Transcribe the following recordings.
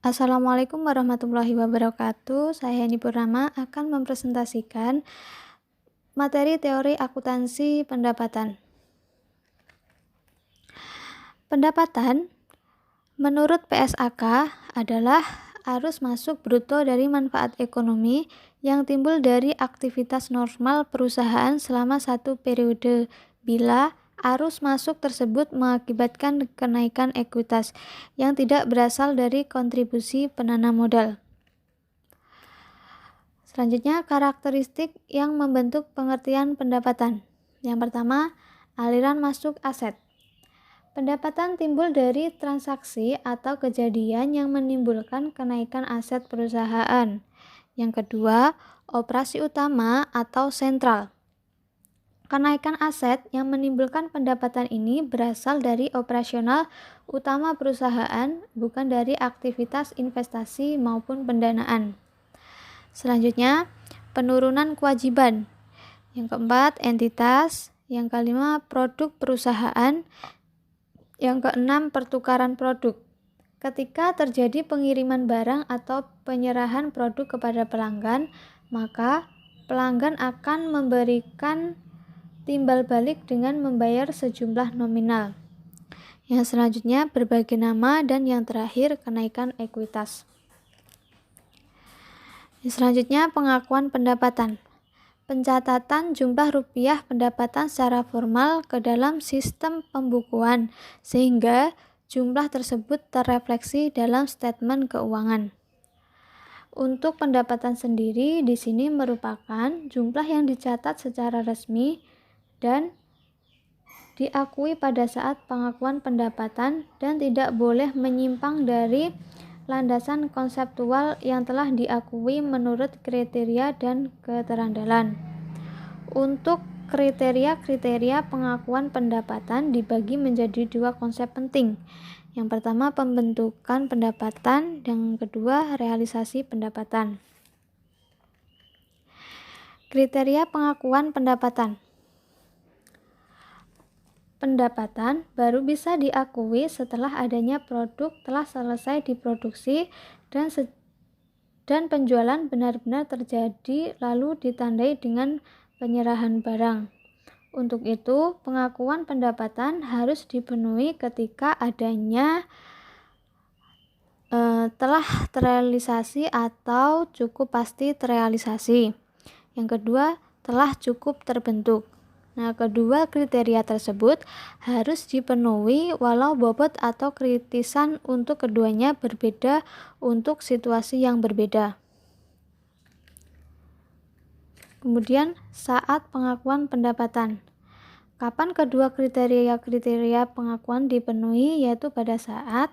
Assalamualaikum warahmatullahi wabarakatuh. Saya Heni Purnama akan mempresentasikan materi teori akuntansi pendapatan. Pendapatan menurut PSAK adalah arus masuk bruto dari manfaat ekonomi yang timbul dari aktivitas normal perusahaan selama satu periode bila arus masuk tersebut mengakibatkan kenaikan ekuitas yang tidak berasal dari kontribusi penanam modal. Selanjutnya, karakteristik yang membentuk pengertian pendapatan. Yang pertama, aliran masuk aset. Pendapatan timbul dari transaksi atau kejadian yang menimbulkan kenaikan aset perusahaan. Yang kedua, operasi utama atau sentral. Kenaikan aset yang menimbulkan pendapatan ini berasal dari operasional utama perusahaan, bukan dari aktivitas investasi maupun pendanaan. Selanjutnya, penurunan kewajiban. Yang keempat, entitas. Yang kelima, produk perusahaan. Yang keenam, pertukaran produk. Ketika terjadi pengiriman barang atau penyerahan produk kepada pelanggan, maka pelanggan akan memberikan timbal balik dengan membayar sejumlah nominal. Yang selanjutnya, berbagai nama, dan yang terakhir, kenaikan ekuitas. Yang selanjutnya, pengakuan pendapatan. Pencatatan jumlah rupiah pendapatan secara formal ke dalam sistem pembukuan, sehingga jumlah tersebut terrefleksi dalam statement keuangan. Untuk pendapatan sendiri di sini merupakan jumlah yang dicatat secara resmi dan diakui pada saat pengakuan pendapatan dan tidak boleh menyimpang dari landasan konseptual yang telah diakui menurut kriteria dan keterandalan. Untuk kriteria pengakuan pendapatan dibagi menjadi dua konsep penting. Yang pertama, pembentukan pendapatan, dan yang kedua, realisasi pendapatan. Kriteria pengakuan pendapatan. Pendapatan baru bisa diakui setelah adanya produk telah selesai diproduksi dan penjualan benar-benar terjadi lalu ditandai dengan penyerahan barang. Untuk itu, pengakuan pendapatan harus dipenuhi ketika adanya telah terrealisasi atau cukup pasti terrealisasi. Yang kedua, telah cukup terbentuk. Nah, kedua kriteria tersebut harus dipenuhi walau bobot atau kritisan untuk keduanya berbeda untuk situasi yang berbeda. Kemudian, saat pengakuan pendapatan. Kapan kedua kriteria pengakuan dipenuhi, yaitu pada saat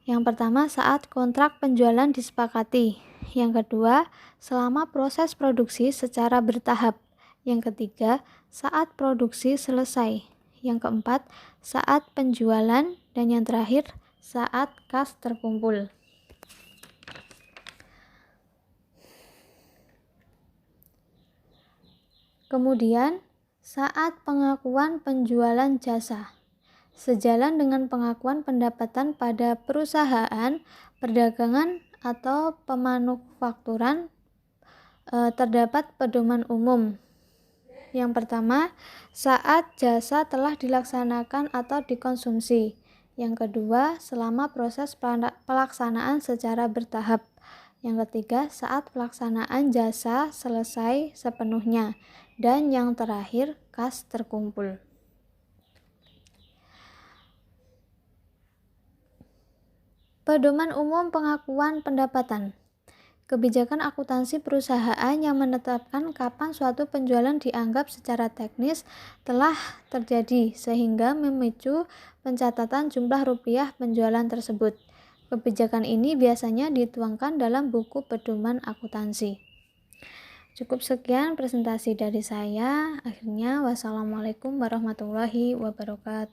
yang pertama, saat kontrak penjualan disepakati. Yang kedua, selama proses produksi secara bertahap. Yang ketiga, saat produksi selesai. Yang keempat, saat penjualan. Dan yang terakhir, saat kas terkumpul. Kemudian, saat pengakuan penjualan jasa. Sejalan dengan pengakuan pendapatan pada perusahaan, perdagangan, atau pemanufakturan, terdapat pedoman umum. Yang pertama, saat jasa telah dilaksanakan atau dikonsumsi. Yang kedua, selama proses pelaksanaan secara bertahap. Yang ketiga, saat pelaksanaan jasa selesai sepenuhnya. Dan yang terakhir, kas terkumpul. Pedoman umum pengakuan pendapatan. Kebijakan akuntansi perusahaan yang menetapkan kapan suatu penjualan dianggap secara teknis telah terjadi sehingga memicu pencatatan jumlah rupiah penjualan tersebut. Kebijakan ini biasanya dituangkan dalam buku pedoman akuntansi. Cukup sekian presentasi dari saya. Akhirnya, wassalamualaikum warahmatullahi wabarakatuh.